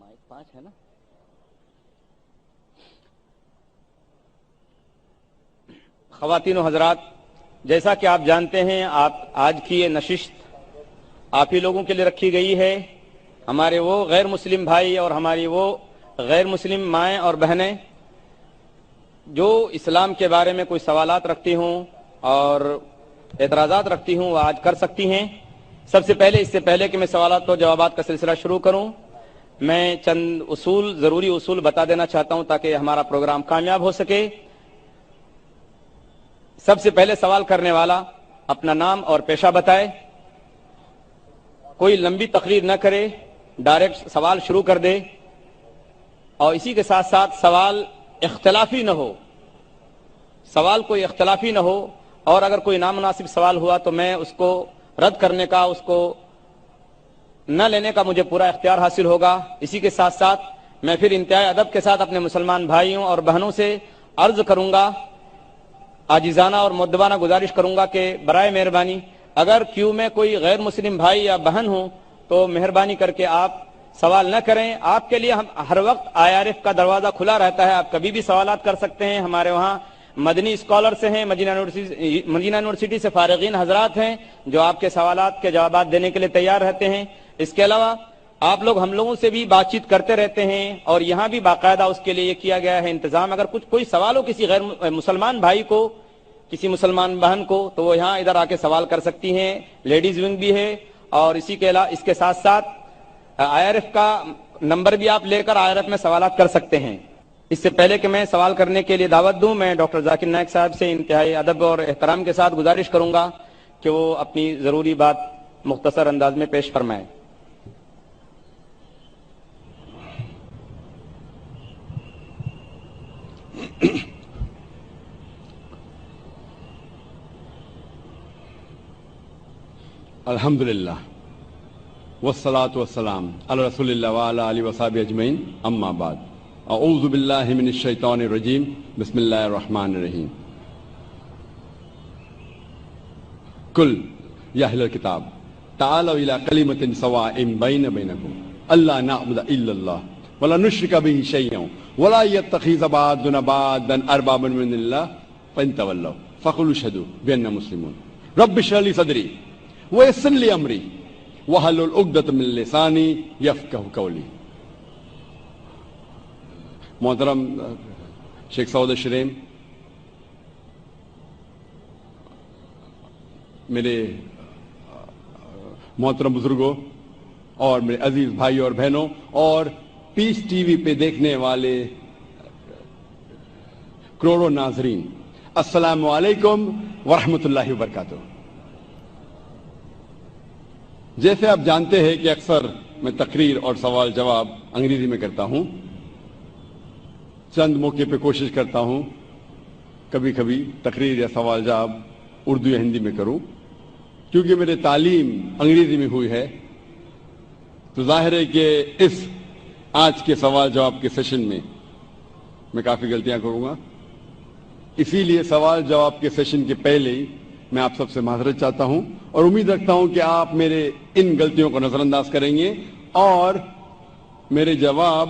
Mic 5 ہے نا. خواتین و حضرات، جیسا کہ آپ جانتے ہیں، آج کی یہ نشست آپ ہی لوگوں کے لیے رکھی گئی ہے. ہمارے وہ غیر مسلم بھائی اور ہماری وہ غیر مسلم مائیں اور بہنیں جو اسلام کے بارے میں کوئی سوالات رکھتی ہوں اور اعتراضات رکھتی ہوں وہ آج کر سکتی ہیں. سب سے پہلے، اس سے پہلے کہ میں سوالات و جوابات کا سلسلہ شروع کروں، میں چند ضروری اصول بتا دینا چاہتا ہوں تاکہ ہمارا پروگرام کامیاب ہو سکے. سب سے پہلے سوال کرنے والا اپنا نام اور پیشہ بتائے، کوئی لمبی تقریر نہ کرے، ڈائریکٹ سوال شروع کر دے، اور اسی کے ساتھ ساتھ سوال اختلافی نہ ہو. سوال کوئی اختلافی نہ ہو، اور اگر کوئی نامناسب سوال ہوا تو میں اس کو رد کرنے کا، اس کو نہ لینے کا مجھے پورا اختیار حاصل ہوگا. اسی کے ساتھ ساتھ میں پھر انتہائی ادب کے ساتھ اپنے مسلمان بھائیوں اور بہنوں سے عرض کروں گا، عاجزانہ اور مؤدبانہ گزارش کروں گا کہ برائے مہربانی اگر کیو میں کوئی غیر مسلم بھائی یا بہن ہوں تو مہربانی کر کے آپ سوال نہ کریں. آپ کے لیے ہر وقت IRF کا دروازہ کھلا رہتا ہے، آپ کبھی بھی سوالات کر سکتے ہیں. ہمارے وہاں مدنی اسکالر سے ہیں، مدینہ یونیورسٹی سے فارغین حضرات ہیں جو آپ کے سوالات کے جوابات دینے کے لیے تیار رہتے ہیں. اس کے علاوہ آپ لوگ ہم لوگوں سے بھی بات چیت کرتے رہتے ہیں، اور یہاں بھی باقاعدہ اس کے لیے یہ کیا گیا ہے انتظام. اگر کوئی سوال ہو کسی غیر مسلمان بھائی کو، کسی مسلمان بہن کو، تو وہ یہاں ادھر آ کے سوال کر سکتی ہیں. لیڈیز ونگ بھی ہے، اور اس کے ساتھ ساتھ IRF کا نمبر بھی آپ لے کر IRF میں سوالات کر سکتے ہیں. اس سے پہلے کہ میں سوال کرنے کے لیے دعوت دوں، میں ڈاکٹر ذاکر نائک صاحب سے انتہائی ادب اور احترام کے ساتھ گزارش کروں گا کہ وہ اپنی ضروری بات مختصر انداز میں پیش فرمائیں. الحمدللہ والصلاة والسلام علی رسول اللہ وعلی آلہ وصحبہ اجمعین، اما بعد. اعوذ باللہ من الشیطان الرجیم، بسم اللہ الرحمن الرحیم. قل یا اہل الکتاب تعالوا الی کلمۃ سواء بینکم الا نعبد الا اللہ ولا نشرک بہ شیئا ولا یتخذ بعضنا بعضا اربابا من اللہ فإن تولوا فقولوا اشہدوا بأننا مسلمون. رب اشرح لی صدری ویسر لی امری واحلل عقدۃ من لسانی یفقہوا قولی. محترم شیخ سعود شریم، میرے محترم بزرگوں اور میرے عزیز بھائی اور بہنوں، اور پیس ٹی وی پہ دیکھنے والے کروڑوں ناظرین، السلام علیکم ورحمۃ اللہ وبرکاتہ. جیسے آپ جانتے ہیں کہ اکثر میں تقریر اور سوال جواب انگریزی میں کرتا ہوں. چند موقع پہ کوشش کرتا ہوں کبھی کبھی تقریر یا سوال جواب اردو یا ہندی میں کروں. کیونکہ میری تعلیم انگریزی میں ہوئی ہے تو ظاہر ہے کہ اس آج کے سوال جواب کے سیشن میں کافی غلطیاں کروں گا. اسی لیے سوال جواب کے سیشن کے پہلے ہی میں آپ سب سے معذرت چاہتا ہوں، اور امید رکھتا ہوں کہ آپ میرے ان غلطیوں کو نظر انداز کریں گے اور میرے جواب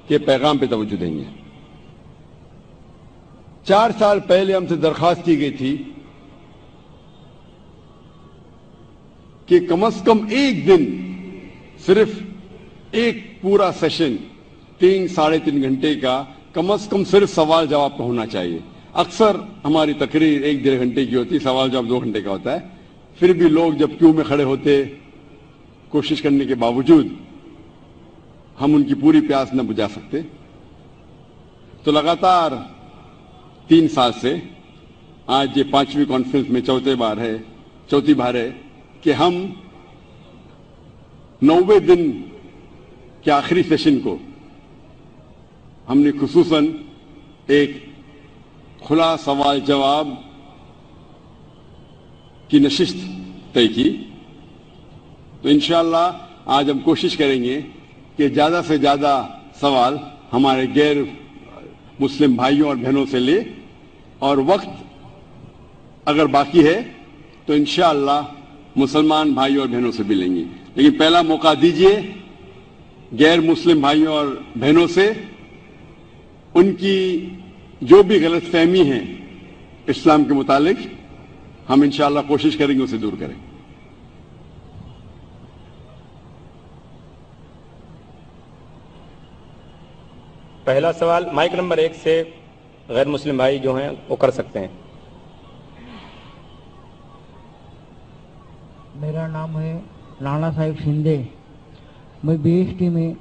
کے پیغام پہ توجہ دیں گے. 4 سال پہلے ہم سے درخواست کی گئی تھی کہ کم از کم ایک دن صرف ایک پورا سیشن 3-3.5 گھنٹے کا کم از کم صرف سوال جواب کا ہونا چاہیے. اکثر ہماری تقریر 1-1.5 گھنٹے کی ہوتی، سوال جواب 2 گھنٹے کا ہوتا ہے. پھر بھی لوگ جب کیو میں کھڑے ہوتے، کوشش کرنے کے باوجود ہم ان کی پوری پیاس نہ بجھا سکتے. تو لگاتار 3 سال سے آج یہ 5ویں کانفرنس میں چوتھی بار ہے کہ ہم 90 دن کے آخری سیشن کو ہم نے خصوصاً ایک کھلا سوال جواب کی نشست طے کی. تو انشاءاللہ آج ہم کوشش کریں گے کہ زیادہ سے زیادہ سوال ہمارے غیر مسلم بھائیوں اور بہنوں سے لے، اور وقت اگر باقی ہے تو انشاءاللہ مسلمان بھائیوں اور بہنوں سے بھی لیں گے. لیکن پہلا موقع دیجئے غیر مسلم بھائیوں اور بہنوں سے ان کی جو بھی غلط فہمی ہیں اسلام کے متعلق ہم انشاءاللہ کوشش کریں گے اسے دور کریں. پہلا سوال مائک نمبر 1 سے غیر مسلم بھائی جو ہیں وہ کر سکتے ہیں. میرا نام ہے رانا صاحب شندے. میں BST میں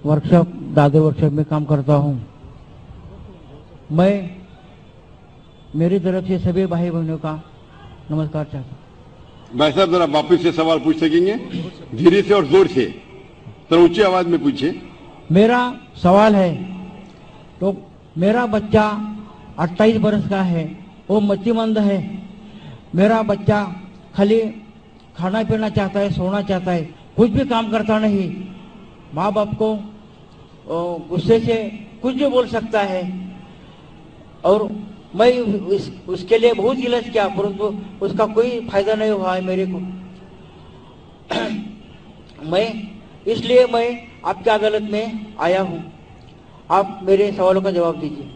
ورکشاپ دادر ورکشاپ میں کام کرتا ہوں. میں میری طرف سے سبھی بھائی بہنوں کا نمسکار چاہتا ہوں. بھائی صاحب ذرا واپس سے سوال پوچھ سکیں گے؟ دھیرے سے اور زور سے، ذرا اونچی آواز میں پوچھیے. میرا سوال ہے تو میرا بچہ 28 برس کا ہے، وہ متی مند ہے. میرا بچہ خالی کھانا پینا چاہتا ہے، سونا چاہتا ہے، کچھ بھی کام کرتا نہیں. ماں باپ کو غصے سے کچھ بھی بول سکتا ہے، اور میں اس کے لیے بہت علاج کیا پرنتو اس کا کوئی فائدہ نہیں ہوا ہے میرے کو. میں اس لیے میں آپ کی عدالت میں آیا ہوں. آپ میرے سوالوں کا جواب دیجیے.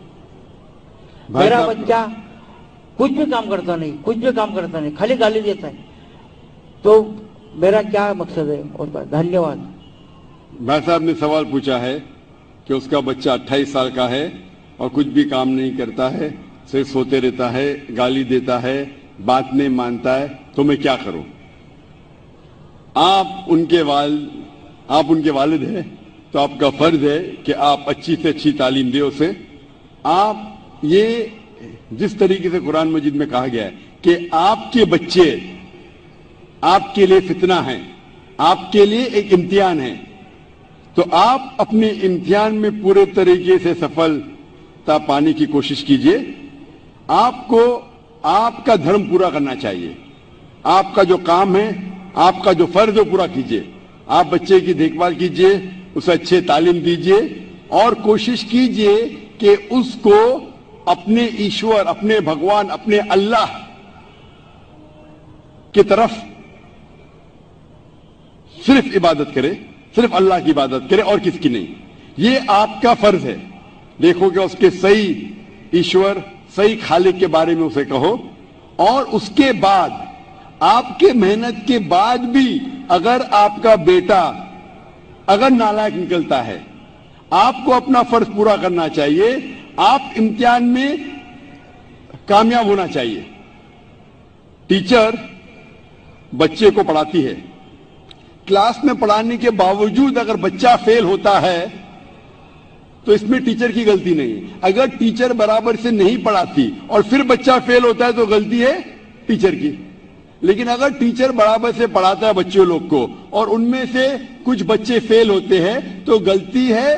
میرا بچہ کچھ بھی کام کرتا نہیں، کچھ بھی کام کرتا نہیں، خالی گالی دیتا ہے. تو میرا کیا مقصد ہے؟ اور دھنیہ واد. بھائی صاحب نے سوال پوچھا ہے کہ اس کا بچہ 28 سال کا ہے اور کچھ بھی کام نہیں کرتا ہے، صرف سوتے رہتا ہے، گالی دیتا ہے، بات نہیں مانتا ہے، تو میں کیا کروں؟ آپ ان کے والد ہیں تو آپ کا فرض ہے کہ آپ اچھی سے اچھی تعلیم دیں اسے. آپ یہ جس طریقے سے قرآن مجید میں کہا گیا ہے کہ آپ کے بچے آپ کے لیے فتنہ ہیں، آپ کے لیے ایک امتحان ہے، تو آپ اپنے امتحان میں پورے طریقے سے سفلتا پانے کی کوشش کیجئے. آپ کو آپ کا دھرم پورا کرنا چاہیے. آپ کا جو کام ہے، آپ کا جو فرض ہے پورا کیجئے. آپ بچے کی دیکھ بھال کیجئے، اسے اچھے تعلیم دیجئے اور کوشش کیجئے کہ اس کو اپنے ایشور، اپنے بھگوان، اپنے اللہ کی طرف صرف عبادت کرے، صرف اللہ کی عبادت کرے اور کس کی نہیں. یہ آپ کا فرض ہے. دیکھو کہ اس کے صحیح ایشور، صحیح خالق کے بارے میں اسے کہو. اور اس کے بعد آپ کے محنت کے بعد بھی اگر آپ کا بیٹا اگر نالائق نکلتا ہے، آپ کو اپنا فرض پورا کرنا چاہیے. آپ امتحان میں کامیاب ہونا چاہیے. ٹیچر بچے کو پڑھاتی ہے، کلاس میں پڑھانے کے باوجود اگر بچہ فیل ہوتا ہے تو اس میں ٹیچر کی غلطی نہیں. اگر ٹیچر برابر سے نہیں پڑھاتی اور پھر بچہ فیل ہوتا ہے تو غلطی ہے ٹیچر کی. لیکن اگر ٹیچر برابر سے پڑھاتا ہے بچوں لوگ کو اور ان میں سے کچھ بچے فیل ہوتے ہیں تو غلطی ہے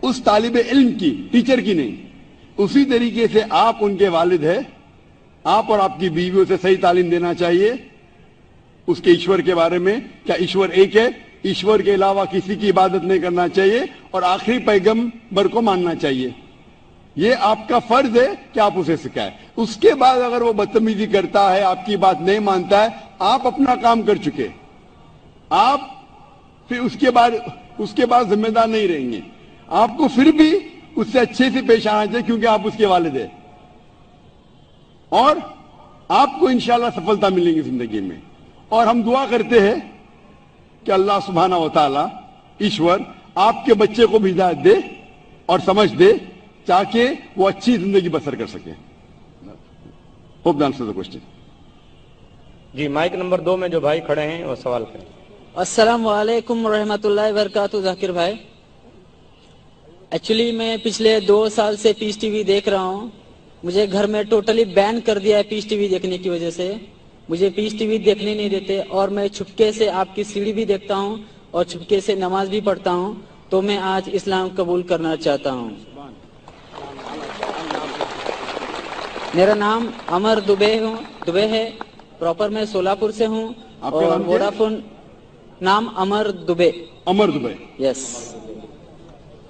اس طالب علم کی، ٹیچر کی نہیں. اسی طریقے سے آپ ان کے والد ہیں، آپ اور آپ کی بیوی اسے صحیح تعلیم دینا چاہیے اس کے ایشور کے بارے میں. کیا ایشور ایک ہے؟ ایشور کے علاوہ کسی کی عبادت نہیں کرنا چاہیے اور آخری پیغمبر کو ماننا چاہیے. یہ آپ کا فرض ہے کہ آپ اسے سکھائیں. اس کے بعد اگر وہ بدتمیزی کرتا ہے، آپ کی بات نہیں مانتا ہے، آپ اپنا کام کر چکے. آپ پھر اس کے بعد ذمہ دار نہیں رہیں گے. آپ کو پھر بھی اس سے اچھے سے پیش آنا چاہیے کیونکہ آپ اس کے والد ہیں اور آپ کو انشاءاللہ سفلتا ملے گی زندگی میں. اور ہم دعا کرتے ہیں کہ اللہ سبحانہ و تعالی ایشور آپ کے بچے کو بھی ہدایت دے اور سمجھ دے تاکہ وہ اچھی زندگی بسر کر سکے. Hope the answer the question. جی مائک نمبر 2 میں جو بھائی کھڑے ہیں وہ سوال کریں. السلام علیکم ورحمۃ اللہ وبرکاتہ. ذاکر بھائی، ایکچولی میں پچھلے 2 سال سے پیس ٹی وی دیکھ رہا ہوں. مجھے گھر میں ٹوٹلی بین کر دیا ہے پیس ٹی وی دیکھنے کی وجہ سے. مجھے پیس ٹی وی دیکھنے نہیں دیتے اور میں چھپکے سے آپ کی سیڑھی بھی دیکھتا ہوں اور چھپکے سے نماز بھی پڑھتا ہوں. تو میں آج اسلام قبول کرنا چاہتا ہوں. میرا نام عمر دبے ہے. پراپر میں سولاپور سے ہوں اور ووڈافون. نام عمر دبے. عمر دبے. یس.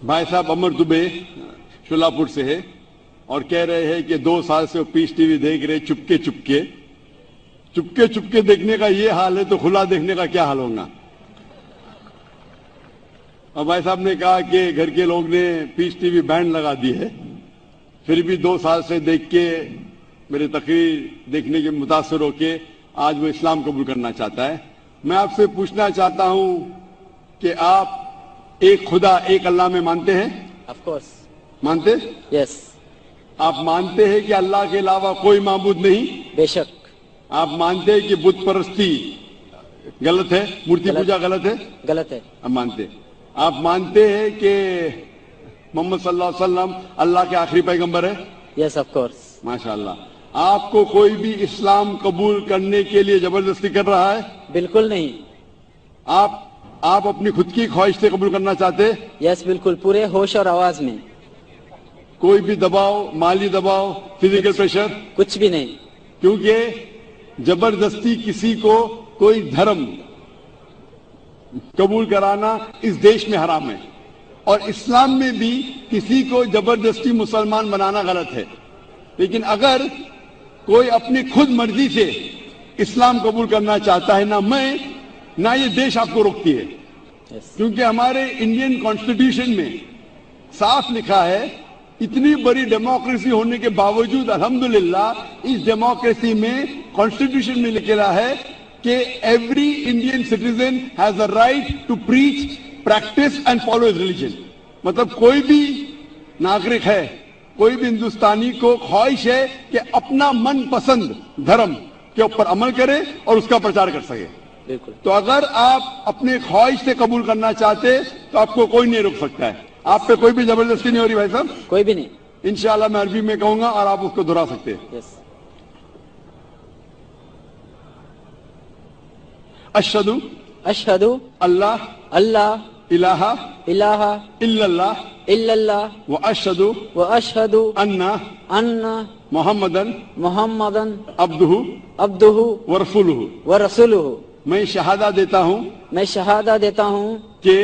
بھائی صاحب عمر دبے شولاپور سے ہے اور کہہ رہے ہیں کہ 2 سال سے وہ پیس ٹی وی دیکھ رہے چپکے دیکھنے کا یہ حال ہے تو کھلا دیکھنے کا کیا حال ہوگا. اور بھائی صاحب نے کہا کہ گھر کے لوگ نے پیس ٹی وی بینڈ لگا دی ہے، پھر بھی 2 سال سے دیکھ کے میرے تقریر دیکھنے کے متاثر ہو کے آج وہ اسلام قبول کرنا چاہتا ہے۔ میں آپ سے پوچھنا چاہتا ہوں کہ آپ ایک خدا، ایک اللہ میں مانتے ہیں؟ آف کورس، مانتے؟ یس، آپ مانتے ہیں کہ اللہ کے علاوہ کوئی معبود نہیں؟ بے شک، آپ مانتے ہیں کہ بت پرستی غلط ہے، مورتی پوجا غلط ہے؟ غلط ہے، آپ مانتے ہیں۔ آپ مانتے ہیں کہ محمد صلی اللہ علیہ وسلم اللہ کے آخری پیغمبر ہے؟ یس آف کورس، ماشاءاللہ۔ آپ کو کوئی بھی اسلام قبول کرنے کے لیے زبردستی کر رہا ہے؟ بالکل نہیں، آپ اپنی خود کی خواہش سے قبول کرنا چاہتے ہیں؟ یس بالکل، پورے ہوش اور آواز میں، کوئی بھی دباؤ، مالی دباؤ، فزیکل پریشر؟ کچھ بھی نہیں، کیونکہ زبردستی کسی کو کوئی دھرم قبول کرانا اس دیش میں حرام ہے، اور اسلام میں بھی کسی کو زبردستی مسلمان بنانا غلط ہے۔ لیکن اگر کوئی اپنی خود مرضی سے اسلام قبول کرنا چاہتا ہے، نہ یہ دیش آپ کو روکتی ہے، یس، کیونکہ ہمارے انڈین کانسٹیٹیوشن میں صاف لکھا ہے، اتنی بڑی ڈیموکریسی ہونے کے باوجود الحمدللہ اس ڈیموکریسی میں کانسٹیٹیوشن میں لکھا ہے کہ every Indian citizen has a right to preach, practice and follow his religion. مطلب کوئی بھی ناگرک ہے، کوئی بھی ہندوستانی کو خواہش ہے کہ اپنا من پسند دھرم کے اوپر عمل کرے اور اس کا پرچار کر سکے۔ بالکل، تو اگر آپ اپنے خواہش سے قبول کرنا چاہتے تو آپ کو کوئی نہیں روک سکتا ہے۔ آپ پہ کوئی بھی زبردستی نہیں ہو رہی بھائی صاحب۔ کوئی بھی نہیں، انشاءاللہ میں عربی میں کہوں گا اور آپ اس کو دہرا سکتے ہیں۔ یس، اشہد اشہد اللہ اللہ الہ الہ الا اللہ الا اللہ واشہد واشہد ان ان محمدن محمدن عبدہ عبدہ ورسولہ۔ ورسولہ، میں شہادہ دیتا ہوں میں شہادہ دیتا ہوں کہ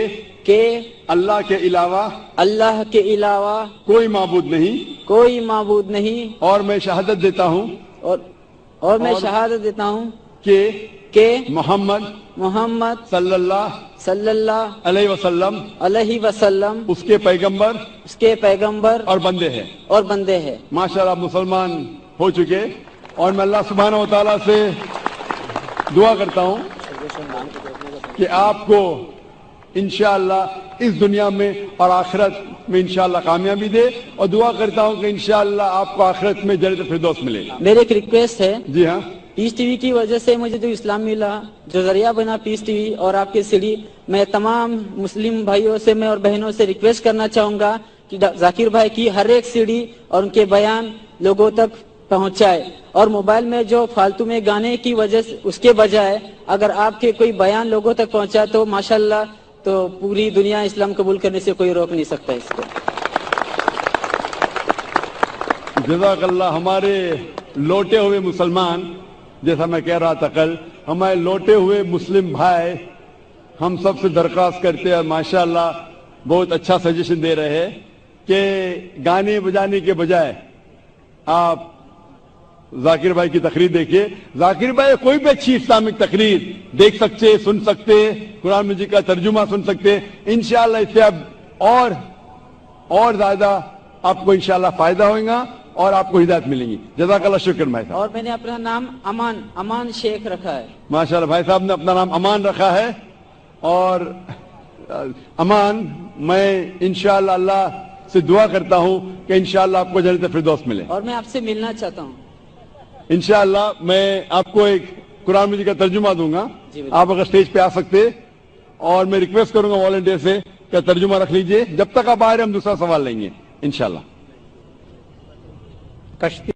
کہ اللہ کے علاوہ اللہ کے علاوہ کوئی معبود نہیں، کوئی معبود نہیں، اور میں شہادت دیتا ہوں اور میں شہادت دیتا ہوں کہ محمد صلی اللہ صلی اللہ علیہ وسلم علیہ وسلم اس کے پیغمبر اس کے پیغمبر اور بندے ہیں۔ اور بندے ہیں۔ ماشاءاللہ مسلمان ہو چکے، اور میں اللہ سبحانہ و تعالیٰ سے دعا کرتا ہوں کہ آپ کو انشاءاللہ اس دنیا میں اور آخرت میں انشاءاللہ کامیابی دے، اور دعا کرتا ہوں کہ انشاءاللہ آپ کو آخرت میں جنت فردوس ملے۔ میری ایک ریکویسٹ ہے، جی ہاں، پیس ٹی وی کی وجہ سے مجھے جو اسلام ملا، جو ذریعہ بنا پیس ٹی وی اور آپ کی سیڑھی، میں تمام مسلم بھائیوں سے میں اور بہنوں سے ریکویسٹ کرنا چاہوں گا کہ ذاکر بھائی کی ہر ایک سیڑھی اور ان کے بیان لوگوں تک پہنچائے، اور موبائل میں جو فالتو میں گانے کی وجہ سے اس کے بجائے اگر آپ کے کوئی بیان لوگوں تک پہنچائے تو ماشاءاللہ تو پوری دنیا اسلام قبول کرنے سے کوئی روک نہیں سکتا اس کو۔ جزاک اللہ۔ ہمارے لوٹے ہوئے مسلمان، جیسا میں کہہ رہا تھا کل، ہمارے لوٹے ہوئے مسلم بھائی ہم سب سے درخواست کرتے ہیں، ماشاءاللہ بہت اچھا سجیشن دے رہے ہیں کہ گانے بجانے کے بجائے آپ ذاکر بھائی کی تقریر دیکھیے۔ ذاکر بھائی کوئی بھی اچھی اسلامک تقریر دیکھ سکتے، سن سکتے، قرآن مجید کا ترجمہ سن سکتے، انشاءاللہ اس سے اب اور زیادہ آپ کو انشاءاللہ فائدہ ہوگا اور آپ کو ہدایت ملیں گی۔ جزاک اللہ، شکر بھائی صاحب۔ اور میں نے اپنا نام امان شیخ رکھا ہے۔ ماشاءاللہ بھائی صاحب نے اپنا نام امان رکھا ہے، اور امان میں انشاءاللہ اللہ سے دعا کرتا ہوں کہ انشاءاللہ آپ کو جنت فردوس ملے۔ اور میں آپ سے ملنا چاہتا ہوں۔ انشاءاللہ میں آپ کو ایک قرآن مجید کا ترجمہ دوں گا، جی بالکل۔ آپ اگر سٹیج پہ آ سکتے، اور میں ریکویسٹ کروں گا والنٹیئر سے کہ ترجمہ رکھ لیجئے، جب تک آپ آ رہے ہم دوسرا سوال لیں گے انشاءاللہ۔ کشتی